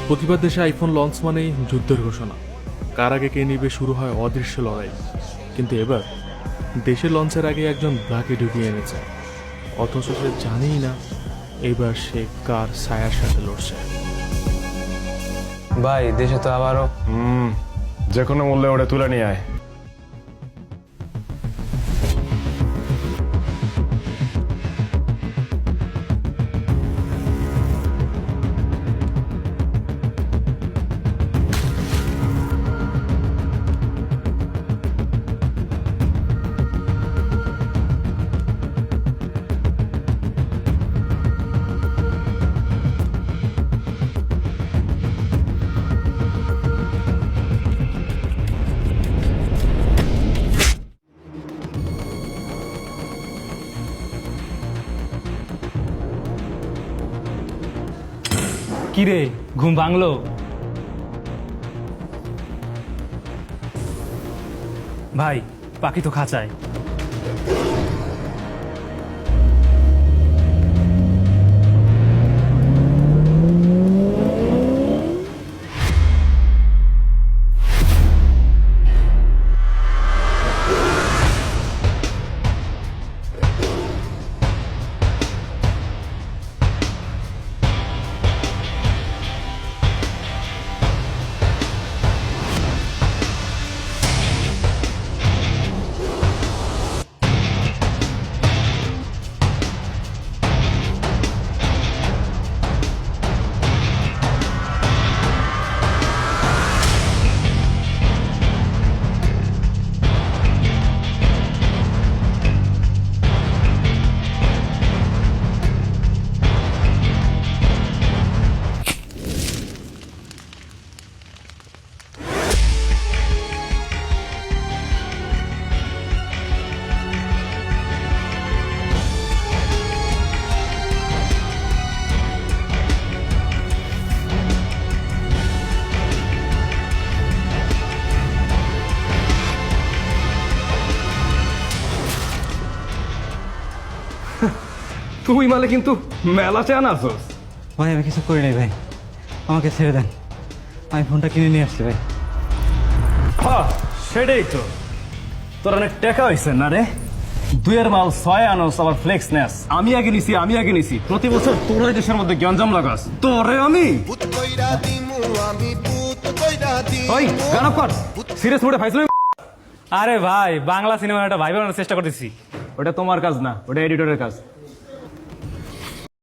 প্রতিবার দেশে iPhone launch মানেই যুদ্ধের ঘোষণা, কার আগে কে নিবে শুরু হয় অদৃশ্য লড়াই। কিন্তু এবার দেশে লঞ্চের আগে একজন ব্লাকে ঢুকিয়ে এনেছে, অথচ সে জানেই না এবার সে কার ছায়ার সাথে লড়ছে। ভাই দেশে তো আবারও যে কোনো মূল্যে ওটা তুলে নিয়ে আয়। কিরে ঘুম ভাঙলো? ভাই পাখি তো খাঁচায়। তুই মালে কিন্তু মেলা চেয়ে আনাছোস। ভাই আমি কিছু করি নাই ভাই, আমাকে ছেড়ে দেন, আমি ফোনটা কিনে নিয়ে আসছি ভাই। হ্যাঁ সেটাই তো, তোর অনেক টাকা হয়েছে না রে? দুইয়ের মাল ছয় আনস আবার ফ্লেক্স নেস। আমি আগে নিছি প্রতি বছর তোরাই দেশের মধ্যে গঞ্জাম লাগাস। তোরে আমি ওই গানব কর, সিরিয়াস মোডে ফাইসল। আরে ভাই বাংলা সিনেমার একটা ভাই বানানোর চেষ্টা করতেছি। ওটা তোমার কাজ না, ওটা এডিটরের কাজ।